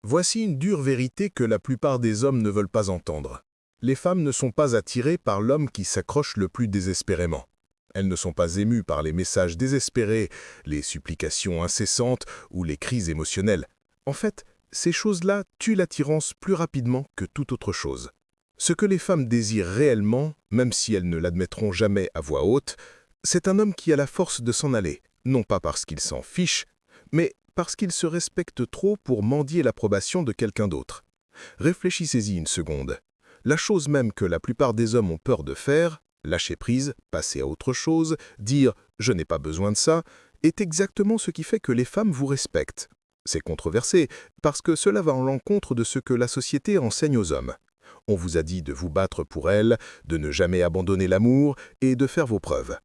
Voici une dure vérité que la plupart des hommes ne veulent pas entendre. Les femmes ne sont pas attirées par l'homme qui s'accroche le plus désespérément. Elles ne sont pas émues par les messages désespérés, les supplications incessantes ou les cris émotionnels. En fait, ces choses-là tuent l'attirance plus rapidement que toute autre chose. Ce que les femmes désirent réellement, même si elles ne l'admettront jamais à voix haute, c'est un homme qui a la force de s'en aller, non pas parce qu'il s'en fiche, mais parce qu'il se respecte trop pour mendier l'approbation de quelqu'un d'autre. Réfléchissez-y une seconde. La chose même que la plupart des hommes ont peur de faire, lâcher prise, passer à autre chose, dire « je n'ai pas besoin de ça », est exactement ce qui fait que les femmes vous respectent. C'est controversé, parce que cela va en l'encontre de ce que la société enseigne aux hommes. On vous a dit de vous battre pour elles, de ne jamais abandonner l'amour et de faire vos preuves.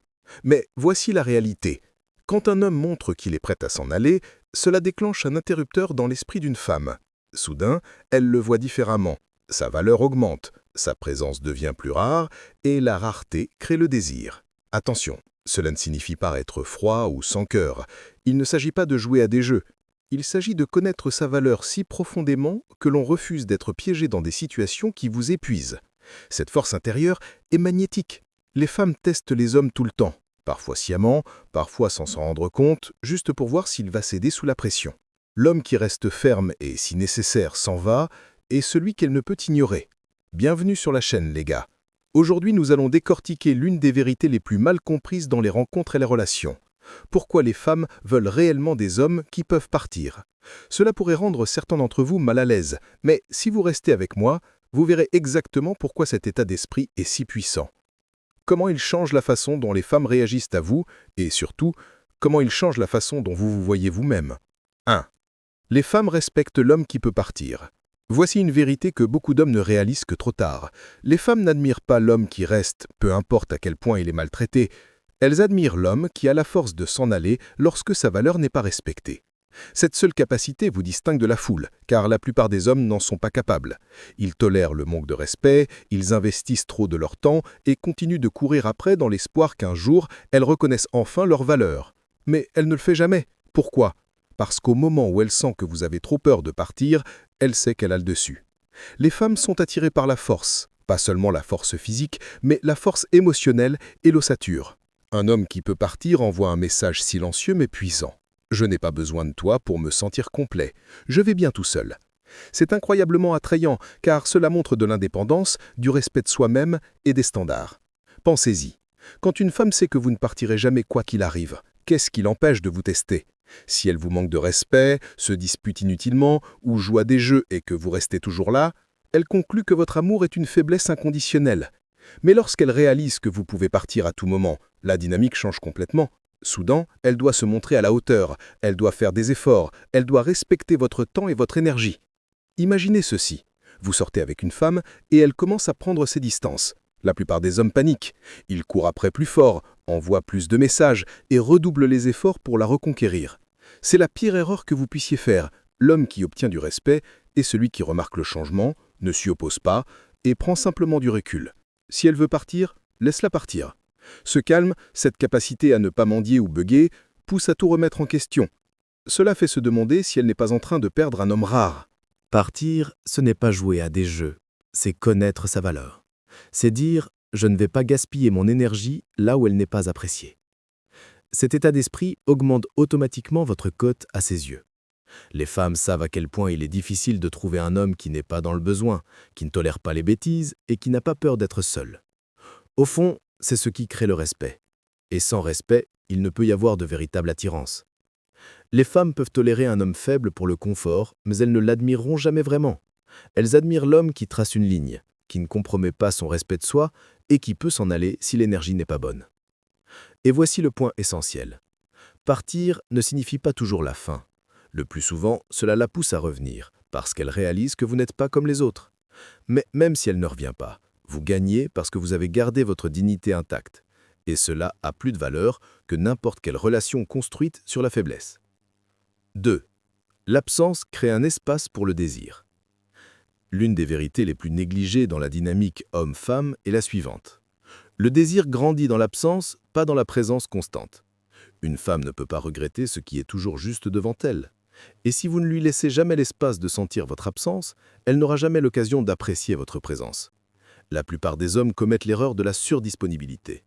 Mais voici la réalité. Quand un homme montre qu'il est prêt à s'en aller, cela déclenche un interrupteur dans l'esprit d'une femme. Soudain, elle le voit différemment. Sa valeur augmente, sa présence devient plus rare et la rareté crée le désir. Attention, cela ne signifie pas être froid ou sans cœur. Il ne s'agit pas de jouer à des jeux. Il s'agit de connaître sa valeur si profondément que l'on refuse d'être piégé dans des situations qui vous épuisent. Cette force intérieure est magnétique. Les femmes testent les hommes tout le temps, parfois sciemment, parfois sans s'en rendre compte, juste pour voir s'il va céder sous la pression. L'homme qui reste ferme et, si nécessaire, s'en va, est celui qu'elle ne peut ignorer. Bienvenue sur la chaîne, les gars. Aujourd'hui, nous allons décortiquer l'une des vérités les plus mal comprises dans les rencontres et les relations. Pourquoi les femmes veulent réellement des hommes qui peuvent partir? Cela pourrait rendre certains d'entre vous mal à l'aise, mais si vous restez avec moi, vous verrez exactement pourquoi cet état d'esprit est si puissant. Comment il change la façon dont les femmes réagissent à vous, et surtout, comment il change la façon dont vous vous voyez vous-même. 1. Les femmes respectent l'homme qui peut partir. Voici une vérité que beaucoup d'hommes ne réalisent que trop tard. Les femmes n'admirent pas l'homme qui reste, peu importe à quel point il est maltraité. Elles admirent l'homme qui a la force de s'en aller lorsque sa valeur n'est pas respectée. Cette seule capacité vous distingue de la foule, car la plupart des hommes n'en sont pas capables. Ils tolèrent le manque de respect, ils investissent trop de leur temps et continuent de courir après dans l'espoir qu'un jour, elles reconnaissent enfin leur valeur. Mais elle ne le fait jamais. Pourquoi? Parce qu'au moment où elle sent que vous avez trop peur de partir, elle sait qu'elle a le dessus. Les femmes sont attirées par la force, pas seulement la force physique, mais la force émotionnelle et l'ossature. Un homme qui peut partir envoie un message silencieux mais puissant. Je n'ai pas besoin de toi pour me sentir complet. Je vais bien tout seul. C'est incroyablement attrayant car cela montre de l'indépendance, du respect de soi-même et des standards. Pensez-y. Quand une femme sait que vous ne partirez jamais quoi qu'il arrive, qu'est-ce qui l'empêche de vous tester? Si elle vous manque de respect, se dispute inutilement ou joue à des jeux et que vous restez toujours là, elle conclut que votre amour est une faiblesse inconditionnelle. Mais lorsqu'elle réalise que vous pouvez partir à tout moment, la dynamique change complètement. Soudain, elle doit se montrer à la hauteur, elle doit faire des efforts, elle doit respecter votre temps et votre énergie. Imaginez ceci. Vous sortez avec une femme et elle commence à prendre ses distances. La plupart des hommes paniquent. Ils courent après plus fort, envoient plus de messages et redoublent les efforts pour la reconquérir. C'est la pire erreur que vous puissiez faire. L'homme qui obtient du respect est celui qui remarque le changement, ne s'y oppose pas et prend simplement du recul. Si elle veut partir, laisse-la partir. Ce calme, cette capacité à ne pas mendier ou bugger, pousse à tout remettre en question. Cela fait se demander si elle n'est pas en train de perdre un homme rare. Partir, ce n'est pas jouer à des jeux, c'est connaître sa valeur. C'est dire « je ne vais pas gaspiller mon énergie là où elle n'est pas appréciée ». Cet état d'esprit augmente automatiquement votre cote à ses yeux. Les femmes savent à quel point il est difficile de trouver un homme qui n'est pas dans le besoin, qui ne tolère pas les bêtises et qui n'a pas peur d'être seul. Au fond, c'est ce qui crée le respect. Et sans respect, il ne peut y avoir de véritable attirance. Les femmes peuvent tolérer un homme faible pour le confort, mais elles ne l'admireront jamais vraiment. Elles admirent l'homme qui trace une ligne, qui ne compromet pas son respect de soi et qui peut s'en aller si l'énergie n'est pas bonne. Et voici le point essentiel. Partir ne signifie pas toujours la fin. Le plus souvent, cela la pousse à revenir, parce qu'elle réalise que vous n'êtes pas comme les autres. Mais même si elle ne revient pas, vous gagnez parce que vous avez gardé votre dignité intacte. Et cela a plus de valeur que n'importe quelle relation construite sur la faiblesse. 2. L'absence crée un espace pour le désir. L'une des vérités les plus négligées dans la dynamique homme-femme est la suivante. Le désir grandit dans l'absence, pas dans la présence constante. Une femme ne peut pas regretter ce qui est toujours juste devant elle. Et si vous ne lui laissez jamais l'espace de sentir votre absence, elle n'aura jamais l'occasion d'apprécier votre présence. La plupart des hommes commettent l'erreur de la surdisponibilité.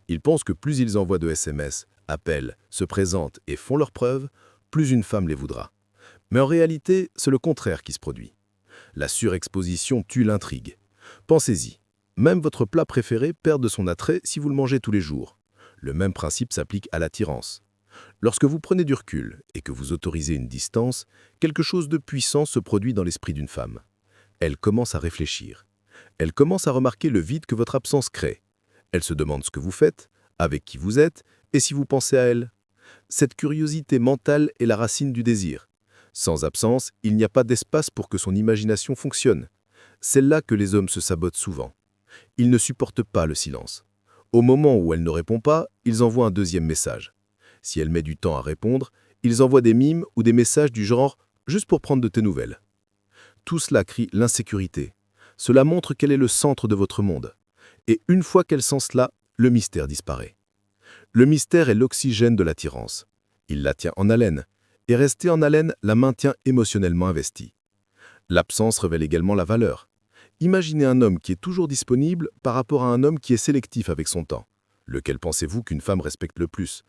Ils pensent que plus ils envoient de SMS, appellent, se présentent et font leurs preuves, plus une femme les voudra. Mais en réalité, c'est le contraire qui se produit. La surexposition tue l'intrigue. Pensez-y, même votre plat préféré perd de son attrait si vous le mangez tous les jours. Le même principe s'applique à l'attirance. Lorsque vous prenez du recul et que vous autorisez une distance, quelque chose de puissant se produit dans l'esprit d'une femme. Elle commence à réfléchir. Elle commence à remarquer le vide que votre absence crée. Elle se demande ce que vous faites, avec qui vous êtes et si vous pensez à elle. Cette curiosité mentale est la racine du désir. Sans absence, il n'y a pas d'espace pour que son imagination fonctionne. C'est là que les hommes se sabotent souvent. Ils ne supportent pas le silence. Au moment où elle ne répond pas, ils envoient un deuxième message. Si elle met du temps à répondre, ils envoient des mimes ou des messages du genre « juste pour prendre de tes nouvelles ». Tout cela crie l'insécurité. Cela montre qu'elle est le centre de votre monde. Et une fois qu'elle sent cela, le mystère disparaît. Le mystère est l'oxygène de l'attirance. Il la tient en haleine. Et rester en haleine la maintient émotionnellement investie. L'absence révèle également la valeur. Imaginez un homme qui est toujours disponible par rapport à un homme qui est sélectif avec son temps. Lequel pensez-vous qu'une femme respecte le plus ?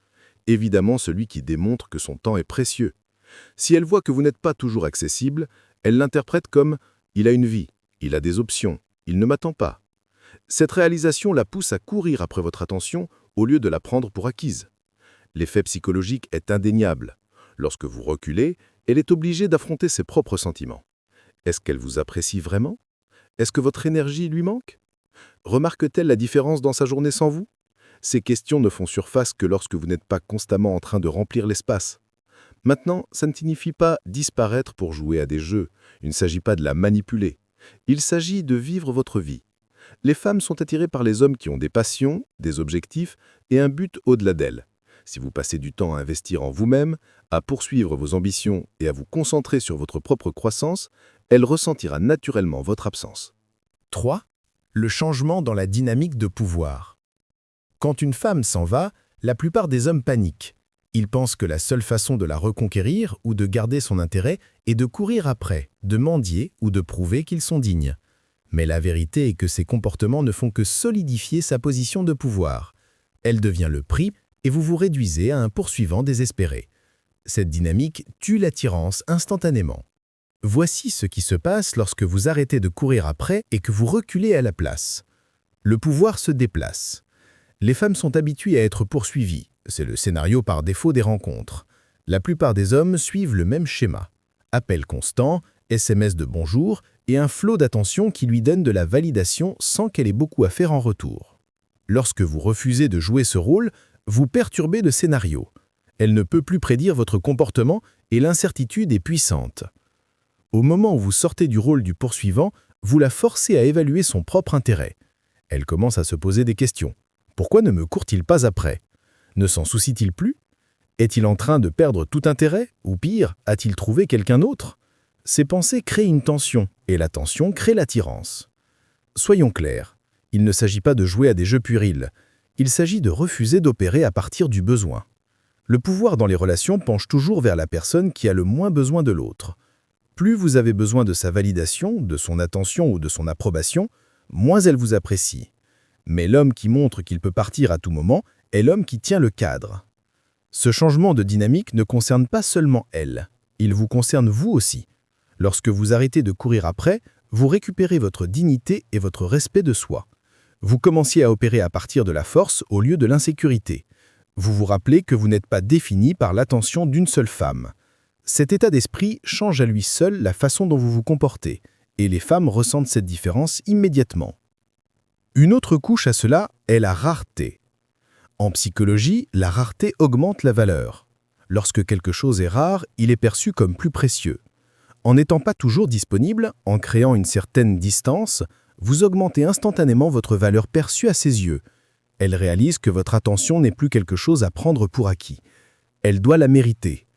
Évidemment celui qui démontre que son temps est précieux. Si elle voit que vous n'êtes pas toujours accessible, elle l'interprète comme « il a une vie, il a des options, il ne m'attend pas ». Cette réalisation la pousse à courir après votre attention au lieu de la prendre pour acquise. L'effet psychologique est indéniable. Lorsque vous reculez, elle est obligée d'affronter ses propres sentiments. Est-ce qu'elle vous apprécie vraiment ? Est-ce que votre énergie lui manque ? Remarque-t-elle la différence dans sa journée sans vous ? Ces questions ne font surface que lorsque vous n'êtes pas constamment en train de remplir l'espace. Maintenant, ça ne signifie pas disparaître pour jouer à des jeux. Il ne s'agit pas de la manipuler. Il s'agit de vivre votre vie. Les femmes sont attirées par les hommes qui ont des passions, des objectifs et un but au-delà d'elles. Si vous passez du temps à investir en vous-même, à poursuivre vos ambitions et à vous concentrer sur votre propre croissance, elle ressentira naturellement votre absence. 3. Le changement dans la dynamique de pouvoir. Quand une femme s'en va, la plupart des hommes paniquent. Ils pensent que la seule façon de la reconquérir ou de garder son intérêt est de courir après, de mendier ou de prouver qu'ils sont dignes. Mais la vérité est que ces comportements ne font que solidifier sa position de pouvoir. Elle devient le prix et vous vous réduisez à un poursuivant désespéré. Cette dynamique tue l'attirance instantanément. Voici ce qui se passe lorsque vous arrêtez de courir après et que vous reculez à la place. Le pouvoir se déplace. Les femmes sont habituées à être poursuivies. C'est le scénario par défaut des rencontres. La plupart des hommes suivent le même schéma. Appel constant, SMS de bonjour et un flot d'attention qui lui donne de la validation sans qu'elle ait beaucoup à faire en retour. Lorsque vous refusez de jouer ce rôle, vous perturbez le scénario. Elle ne peut plus prédire votre comportement et l'incertitude est puissante. Au moment où vous sortez du rôle du poursuivant, vous la forcez à évaluer son propre intérêt. Elle commence à se poser des questions. Pourquoi ne me court-il pas après ? Ne s'en soucie-t-il plus ? Est-il en train de perdre tout intérêt ? Ou pire, a-t-il trouvé quelqu'un d'autre ? Ces pensées créent une tension, et la tension crée l'attirance. Soyons clairs, il ne s'agit pas de jouer à des jeux puérils. Il s'agit de refuser d'opérer à partir du besoin. Le pouvoir dans les relations penche toujours vers la personne qui a le moins besoin de l'autre. Plus vous avez besoin de sa validation, de son attention ou de son approbation, moins elle vous apprécie. Mais l'homme qui montre qu'il peut partir à tout moment est l'homme qui tient le cadre. Ce changement de dynamique ne concerne pas seulement elle, il vous concerne vous aussi. Lorsque vous arrêtez de courir après, vous récupérez votre dignité et votre respect de soi. Vous commenciez à opérer à partir de la force au lieu de l'insécurité. Vous vous rappelez que vous n'êtes pas défini par l'attention d'une seule femme. Cet état d'esprit change à lui seul la façon dont vous vous comportez, et les femmes ressentent cette différence immédiatement. Une autre couche à cela est la rareté. En psychologie, la rareté augmente la valeur. Lorsque quelque chose est rare, il est perçu comme plus précieux. En n'étant pas toujours disponible, en créant une certaine distance, vous augmentez instantanément votre valeur perçue à ses yeux. Elle réalise que votre attention n'est plus quelque chose à prendre pour acquis. Elle doit la mériter.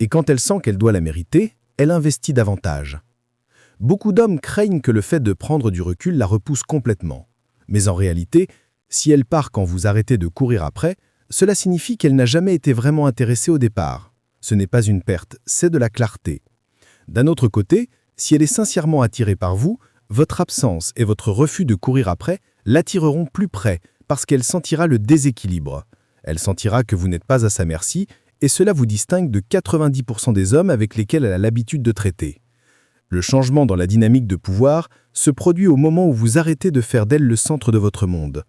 Et quand elle sent qu'elle doit la mériter, elle investit davantage. Beaucoup d'hommes craignent que le fait de prendre du recul la repousse complètement. Mais en réalité, si elle part quand vous arrêtez de courir après, cela signifie qu'elle n'a jamais été vraiment intéressée au départ. Ce n'est pas une perte, c'est de la clarté. D'un autre côté, si elle est sincèrement attirée par vous, votre absence et votre refus de courir après l'attireront plus près parce qu'elle sentira le déséquilibre. Elle sentira que vous n'êtes pas à sa merci et cela vous distingue de 90% des hommes avec lesquels elle a l'habitude de traiter. Le changement dans la dynamique de pouvoir se produit au moment où vous arrêtez de faire d'elle le centre de votre monde.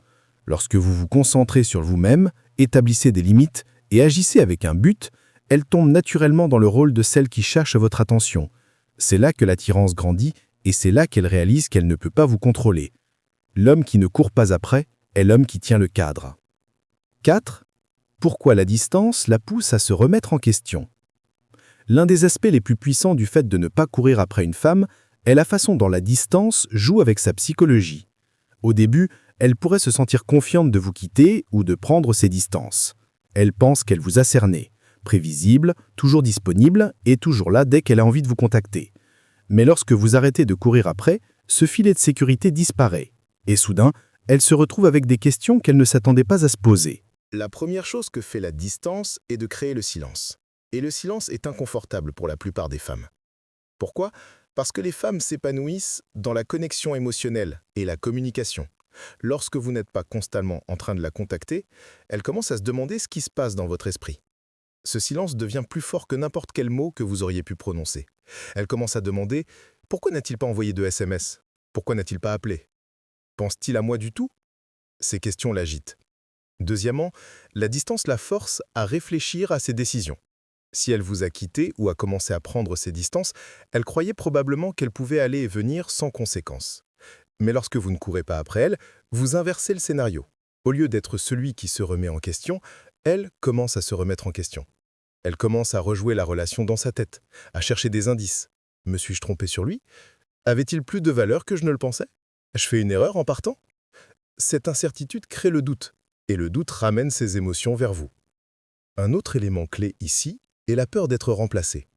Lorsque vous vous concentrez sur vous-même, établissez des limites et agissez avec un but, elle tombe naturellement dans le rôle de celle qui cherche votre attention. C'est là que l'attirance grandit et c'est là qu'elle réalise qu'elle ne peut pas vous contrôler. L'homme qui ne court pas après est l'homme qui tient le cadre. 4. Pourquoi la distance la pousse à se remettre en question? L'un des aspects les plus puissants du fait de ne pas courir après une femme est la façon dont la distance joue avec sa psychologie. Au début, elle pourrait se sentir confiante de vous quitter ou de prendre ses distances. Elle pense qu'elle vous a cerné, prévisible, toujours disponible et toujours là dès qu'elle a envie de vous contacter. Mais lorsque vous arrêtez de courir après, ce filet de sécurité disparaît. Et soudain, elle se retrouve avec des questions qu'elle ne s'attendait pas à se poser. La première chose que fait la distance est de créer le silence. Et le silence est inconfortable pour la plupart des femmes. Pourquoi? Parce que les femmes s'épanouissent dans la connexion émotionnelle et la communication. Lorsque vous n'êtes pas constamment en train de la contacter, elle commence à se demander ce qui se passe dans votre esprit. Ce silence devient plus fort que n'importe quel mot que vous auriez pu prononcer. Elle commence à demander « Pourquoi n'a-t-il pas envoyé de SMS? Pourquoi n'a-t-il pas appelé? Pense-t-il à moi du tout ?» Ces questions l'agitent. Deuxièmement, la distance la force à réfléchir à ses décisions. Si elle vous a quitté ou a commencé à prendre ses distances, elle croyait probablement qu'elle pouvait aller et venir sans conséquence. Mais lorsque vous ne courez pas après elle, vous inversez le scénario. Au lieu d'être celui qui se remet en question, elle commence à se remettre en question. Elle commence à rejouer la relation dans sa tête, à chercher des indices. Me suis-je trompé sur lui? Avait-il plus de valeur que je ne le pensais? Je fais une erreur en partant? Cette incertitude crée le doute, et le doute ramène ses émotions vers vous. Un autre élément clé ici est la peur d'être remplacée.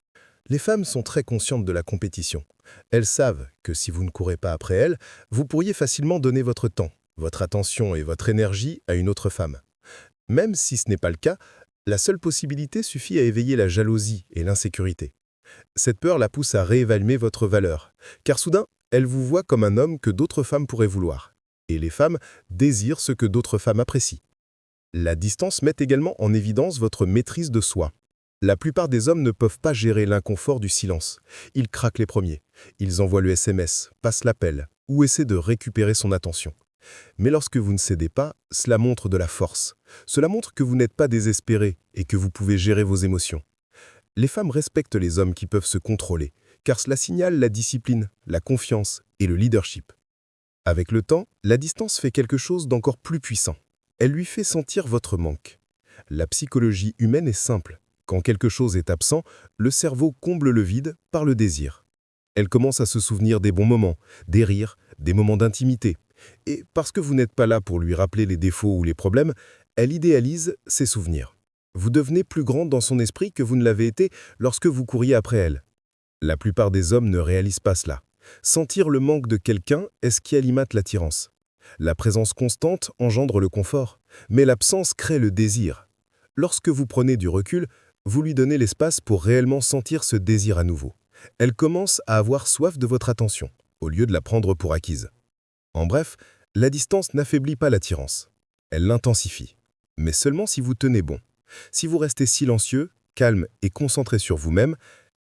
Les femmes sont très conscientes de la compétition. Elles savent que si vous ne courez pas après elles, vous pourriez facilement donner votre temps, votre attention et votre énergie à une autre femme. Même si ce n'est pas le cas, la seule possibilité suffit à éveiller la jalousie et l'insécurité. Cette peur la pousse à réévaluer votre valeur, car soudain, elle vous voit comme un homme que d'autres femmes pourraient vouloir. Et les femmes désirent ce que d'autres femmes apprécient. La distance met également en évidence votre maîtrise de soi. La plupart des hommes ne peuvent pas gérer l'inconfort du silence. Ils craquent les premiers. Ils envoient le SMS, passent l'appel ou essaient de récupérer son attention. Mais lorsque vous ne cédez pas, cela montre de la force. Cela montre que vous n'êtes pas désespéré et que vous pouvez gérer vos émotions. Les femmes respectent les hommes qui peuvent se contrôler, car cela signale la discipline, la confiance et le leadership. Avec le temps, la distance fait quelque chose d'encore plus puissant. Elle lui fait sentir votre manque. La psychologie humaine est simple. Quand quelque chose est absent, le cerveau comble le vide par le désir. Elle commence à se souvenir des bons moments, des rires, des moments d'intimité. Et parce que vous n'êtes pas là pour lui rappeler les défauts ou les problèmes, elle idéalise ses souvenirs. Vous devenez plus grande dans son esprit que vous ne l'avez été lorsque vous couriez après elle. La plupart des hommes ne réalisent pas cela. Sentir le manque de quelqu'un est ce qui alimente l'attirance. La présence constante engendre le confort, mais l'absence crée le désir. Lorsque vous prenez du recul, vous lui donnez l'espace pour réellement sentir ce désir à nouveau. Elle commence à avoir soif de votre attention, au lieu de la prendre pour acquise. En bref, la distance n'affaiblit pas l'attirance. Elle l'intensifie. Mais seulement si vous tenez bon. Si vous restez silencieux, calme et concentré sur vous-même,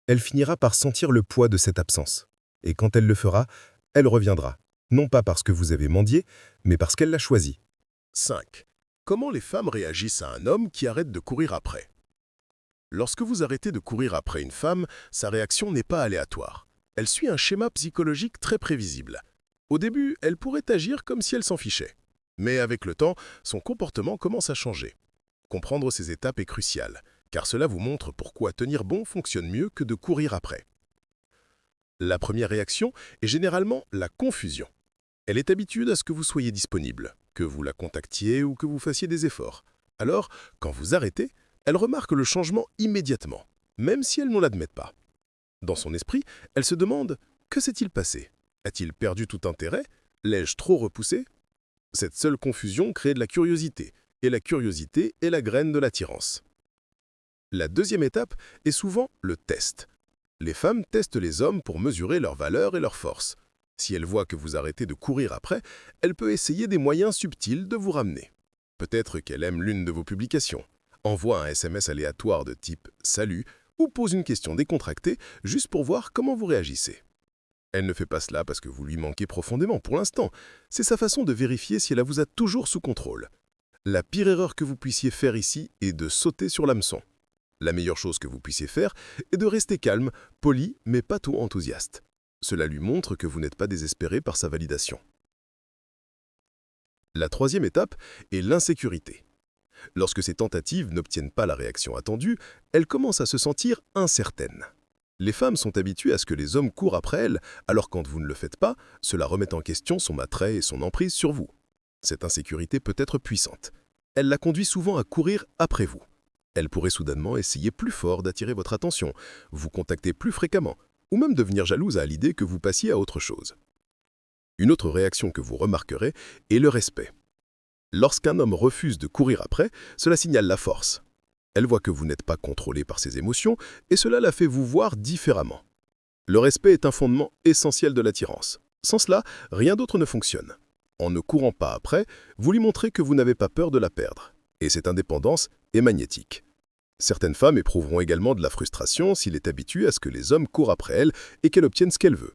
elle finira par sentir le poids de cette absence. Et quand elle le fera, elle reviendra. Non pas parce que vous avez mendié, mais parce qu'elle l'a choisi. 5. Comment les femmes réagissent à un homme qui arrête de courir après? Lorsque vous arrêtez de courir après une femme, sa réaction n'est pas aléatoire. Elle suit un schéma psychologique très prévisible. Au début, elle pourrait agir comme si elle s'en fichait. Mais avec le temps, son comportement commence à changer. Comprendre ces étapes est crucial, car cela vous montre pourquoi tenir bon fonctionne mieux que de courir après. La première réaction est généralement la confusion. Elle est habituée à ce que vous soyez disponible, que vous la contactiez ou que vous fassiez des efforts. Alors, quand vous arrêtez, elle remarque le changement immédiatement, même si elle ne l'admet pas. Dans son esprit, elle se demande « Que s'est-il passé? A-t-il perdu tout intérêt? L'ai-je trop repoussé ?» Cette seule confusion crée de la curiosité, et la curiosité est la graine de l'attirance. La deuxième étape est souvent le test. Les femmes testent les hommes pour mesurer leurs valeurs et leurs forces. Si elle voit que vous arrêtez de courir après, elle peut essayer des moyens subtils de vous ramener. Peut-être qu'elle aime l'une de vos publications, envoie un SMS aléatoire de type « Salut » ou pose une question décontractée juste pour voir comment vous réagissez. Elle ne fait pas cela parce que vous lui manquez profondément pour l'instant. C'est sa façon de vérifier si elle vous a toujours sous contrôle. La pire erreur que vous puissiez faire ici est de sauter sur l'hameçon. La meilleure chose que vous puissiez faire est de rester calme, poli, mais pas trop enthousiaste. Cela lui montre que vous n'êtes pas désespéré par sa validation. La troisième étape est l'insécurité. Lorsque ces tentatives n'obtiennent pas la réaction attendue, elle commence à se sentir incertaine. Les femmes sont habituées à ce que les hommes courent après elles, alors quand vous ne le faites pas, cela remet en question son attrait et son emprise sur vous. Cette insécurité peut être puissante. Elle la conduit souvent à courir après vous. Elle pourrait soudainement essayer plus fort d'attirer votre attention, vous contacter plus fréquemment, ou même devenir jalouse à l'idée que vous passiez à autre chose. Une autre réaction que vous remarquerez est le respect. Lorsqu'un homme refuse de courir après, cela signale la force. Elle voit que vous n'êtes pas contrôlé par ses émotions et cela la fait vous voir différemment. Le respect est un fondement essentiel de l'attirance. Sans cela, rien d'autre ne fonctionne. En ne courant pas après, vous lui montrez que vous n'avez pas peur de la perdre. Et cette indépendance est magnétique. Certaines femmes éprouveront également de la frustration s'il est habitué à ce que les hommes courent après elle et qu'elle obtienne ce qu'elle veut.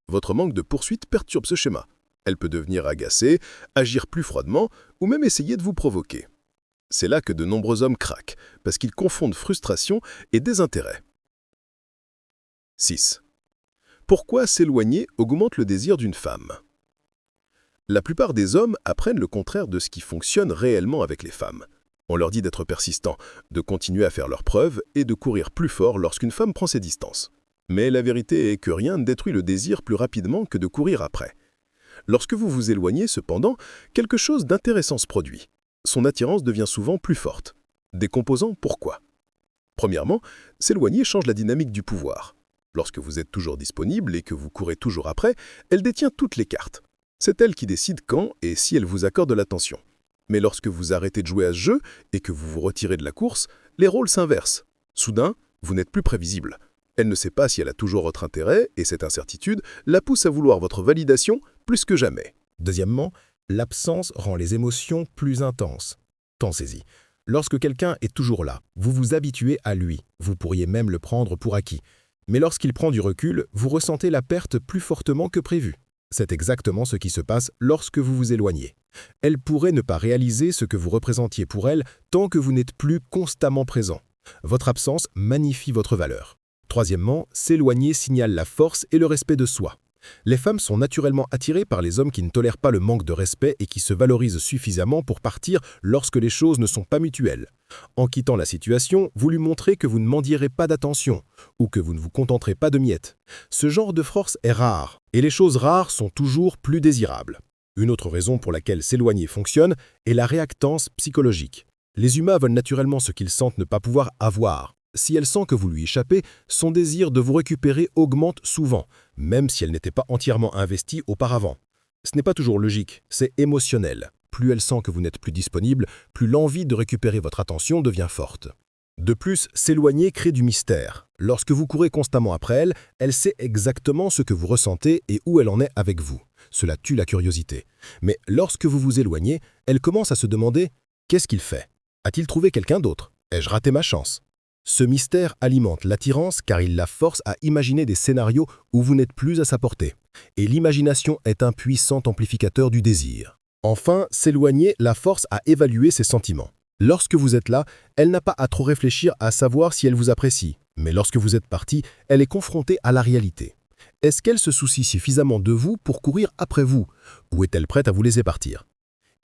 Votre manque de poursuite perturbe ce schéma. Elle peut devenir agacée, agir plus froidement ou même essayer de vous provoquer. C'est là que de nombreux hommes craquent, parce qu'ils confondent frustration et désintérêt. 6. Pourquoi s'éloigner augmente le désir d'une femme? La plupart des hommes apprennent le contraire de ce qui fonctionne réellement avec les femmes. On leur dit d'être persistants, de continuer à faire leurs preuves et de courir plus fort lorsqu'une femme prend ses distances. Mais la vérité est que rien ne détruit le désir plus rapidement que de courir après. Lorsque vous vous éloignez, cependant, quelque chose d'intéressant se produit. Son attirance devient souvent plus forte. Décomposant, pourquoi? Premièrement, s'éloigner change la dynamique du pouvoir. Lorsque vous êtes toujours disponible et que vous courez toujours après, elle détient toutes les cartes. C'est elle qui décide quand et si elle vous accorde l'attention. Mais lorsque vous arrêtez de jouer à ce jeu et que vous vous retirez de la course, les rôles s'inversent. Soudain, vous n'êtes plus prévisible. Elle ne sait pas si elle a toujours votre intérêt et cette incertitude la pousse à vouloir votre validation plus que jamais. Deuxièmement, l'absence rend les émotions plus intenses. Pensez-y. Lorsque quelqu'un est toujours là, vous vous habituez à lui. Vous pourriez même le prendre pour acquis. Mais lorsqu'il prend du recul, vous ressentez la perte plus fortement que prévu. C'est exactement ce qui se passe lorsque vous vous éloignez. Elle pourrait ne pas réaliser ce que vous représentiez pour elle tant que vous n'êtes plus constamment présent. Votre absence magnifie votre valeur. Troisièmement, s'éloigner signale la force et le respect de soi. Les femmes sont naturellement attirées par les hommes qui ne tolèrent pas le manque de respect et qui se valorisent suffisamment pour partir lorsque les choses ne sont pas mutuelles. En quittant la situation, vous lui montrez que vous ne mendierez pas d'attention ou que vous ne vous contenterez pas de miettes. Ce genre de force est rare et les choses rares sont toujours plus désirables. Une autre raison pour laquelle s'éloigner fonctionne est la réactance psychologique. Les humains veulent naturellement ce qu'ils sentent ne pas pouvoir avoir. Si elle sent que vous lui échappez, son désir de vous récupérer augmente souvent, même si elle n'était pas entièrement investie auparavant. Ce n'est pas toujours logique, c'est émotionnel. Plus elle sent que vous n'êtes plus disponible, plus l'envie de récupérer votre attention devient forte. De plus, s'éloigner crée du mystère. Lorsque vous courez constamment après elle, elle sait exactement ce que vous ressentez et où elle en est avec vous. Cela tue la curiosité. Mais lorsque vous vous éloignez, elle commence à se demander « Qu'est-ce qu'il fait? A-t-il trouvé quelqu'un d'autre? Ai-je raté ma chance ?» Ce mystère alimente l'attirance car il la force à imaginer des scénarios où vous n'êtes plus à sa portée. Et l'imagination est un puissant amplificateur du désir. Enfin, s'éloigner la force à évaluer ses sentiments. Lorsque vous êtes là, elle n'a pas à trop réfléchir à savoir si elle vous apprécie. Mais lorsque vous êtes parti, elle est confrontée à la réalité. Est-ce qu'elle se soucie suffisamment de vous pour courir après vous? Ou est-elle prête à vous laisser partir?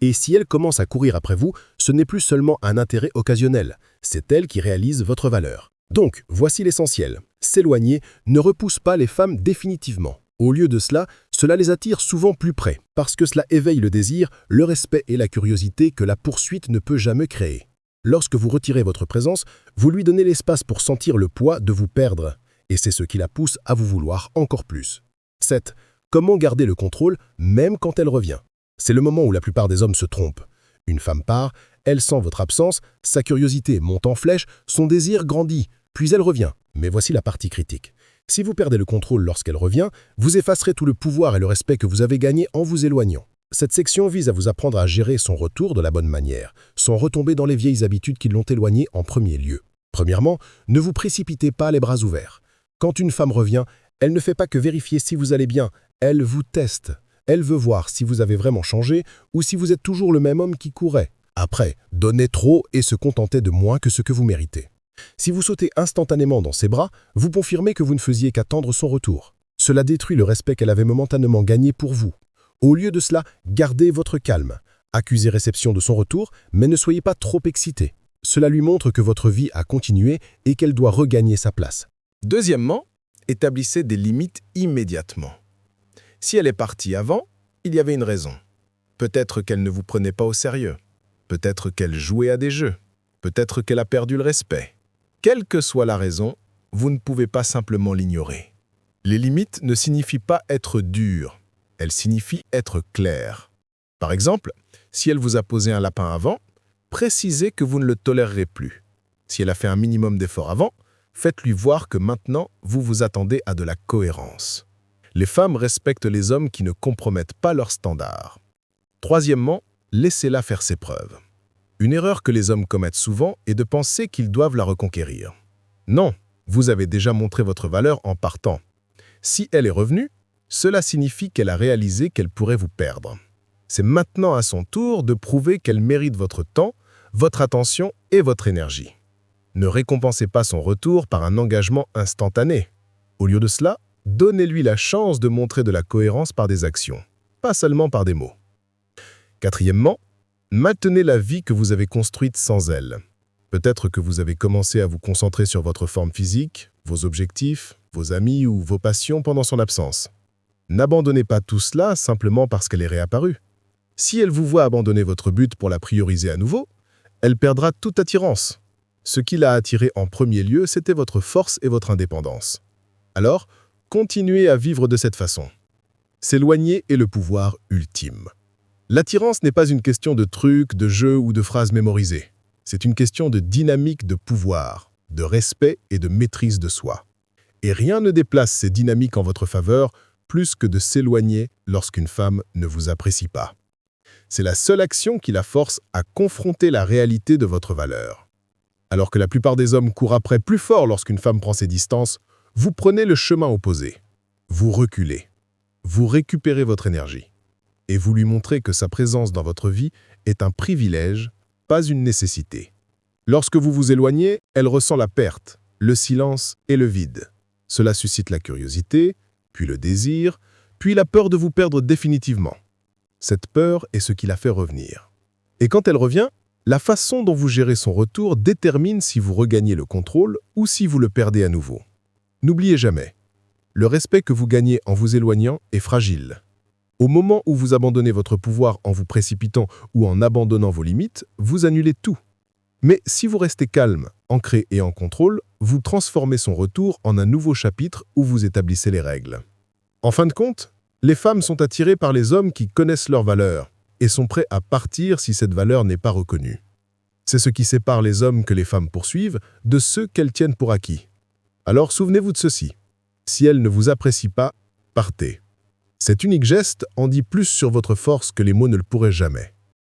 Et si elle commence à courir après vous, ce n'est plus seulement un intérêt occasionnel, c'est elle qui réalise votre valeur. Donc, voici l'essentiel. S'éloigner ne repousse pas les femmes définitivement. Au lieu de cela, cela les attire souvent plus près, parce que cela éveille le désir, le respect et la curiosité que la poursuite ne peut jamais créer. Lorsque vous retirez votre présence, vous lui donnez l'espace pour sentir le poids de vous perdre, et c'est ce qui la pousse à vous vouloir encore plus. 7. Comment garder le contrôle même quand elle revient? C'est le moment où la plupart des hommes se trompent. Une femme part, Elle sent votre absence, sa curiosité monte en flèche, son désir grandit, puis elle revient. Mais voici la partie critique. Si vous perdez le contrôle lorsqu'elle revient, vous effacerez tout le pouvoir et le respect que vous avez gagné en vous éloignant. Cette section vise à vous apprendre à gérer son retour de la bonne manière, sans retomber dans les vieilles habitudes qui l'ont éloigné en premier lieu. Premièrement, ne vous précipitez pas les bras ouverts. Quand une femme revient, elle ne fait pas que vérifier si vous allez bien, elle vous teste. Elle veut voir si vous avez vraiment changé ou si vous êtes toujours le même homme qui courait. Après, donnez trop et se contentez de moins que ce que vous méritez. Si vous sautez instantanément dans ses bras, vous confirmez que vous ne faisiez qu'attendre son retour. Cela détruit le respect qu'elle avait momentanément gagné pour vous. Au lieu de cela, gardez votre calme. Accusez réception de son retour, mais ne soyez pas trop excité. Cela lui montre que votre vie a continué et qu'elle doit regagner sa place. Deuxièmement, établissez des limites immédiatement. Si elle est partie avant, il y avait une raison. Peut-être qu'elle ne vous prenait pas au sérieux. Peut-être qu'elle jouait à des jeux. Peut-être qu'elle a perdu le respect. Quelle que soit la raison, vous ne pouvez pas simplement l'ignorer. Les limites ne signifient pas être dures. Elles signifient être claires. Par exemple, si elle vous a posé un lapin avant, précisez que vous ne le tolérerez plus. Si elle a fait un minimum d'efforts avant, faites-lui voir que maintenant, vous vous attendez à de la cohérence. Les femmes respectent les hommes qui ne compromettent pas leurs standards. Troisièmement, laissez-la faire ses preuves. Une erreur que les hommes commettent souvent est de penser qu'ils doivent la reconquérir. Non, vous avez déjà montré votre valeur en partant. Si elle est revenue, cela signifie qu'elle a réalisé qu'elle pourrait vous perdre. C'est maintenant à son tour de prouver qu'elle mérite votre temps, votre attention et votre énergie. Ne récompensez pas son retour par un engagement instantané. Au lieu de cela, donnez-lui la chance de montrer de la cohérence par des actions, pas seulement par des mots. Quatrièmement, maintenez la vie que vous avez construite sans elle. Peut-être que vous avez commencé à vous concentrer sur votre forme physique, vos objectifs, vos amis ou vos passions pendant son absence. N'abandonnez pas tout cela simplement parce qu'elle est réapparue. Si elle vous voit abandonner votre but pour la prioriser à nouveau, elle perdra toute attirance. Ce qui l'a attirée en premier lieu, c'était votre force et votre indépendance. Alors, continuez à vivre de cette façon. S'éloigner est le pouvoir ultime. L'attirance n'est pas une question de trucs, de jeux ou de phrases mémorisées. C'est une question de dynamique de pouvoir, de respect et de maîtrise de soi. Et rien ne déplace ces dynamiques en votre faveur plus que de s'éloigner lorsqu'une femme ne vous apprécie pas. C'est la seule action qui la force à confronter la réalité de votre valeur. Alors que la plupart des hommes courent après plus fort lorsqu'une femme prend ses distances, vous prenez le chemin opposé. Vous reculez. Vous récupérez votre énergie. Et vous lui montrez que sa présence dans votre vie est un privilège, pas une nécessité. Lorsque vous vous éloignez, elle ressent la perte, le silence et le vide. Cela suscite la curiosité, puis le désir, puis la peur de vous perdre définitivement. Cette peur est ce qui la fait revenir. Et quand elle revient, la façon dont vous gérez son retour détermine si vous regagnez le contrôle ou si vous le perdez à nouveau. N'oubliez jamais, le respect que vous gagnez en vous éloignant est fragile. Au moment où vous abandonnez votre pouvoir en vous précipitant ou en abandonnant vos limites, vous annulez tout. Mais si vous restez calme, ancré et en contrôle, vous transformez son retour en un nouveau chapitre où vous établissez les règles. En fin de compte, les femmes sont attirées par les hommes qui connaissent leur valeur et sont prêts à partir si cette valeur n'est pas reconnue. C'est ce qui sépare les hommes que les femmes poursuivent de ceux qu'elles tiennent pour acquis. Alors souvenez-vous de ceci. Si elle ne vous apprécie pas, partez. Cet unique geste en dit plus sur votre force que les mots ne le pourraient jamais.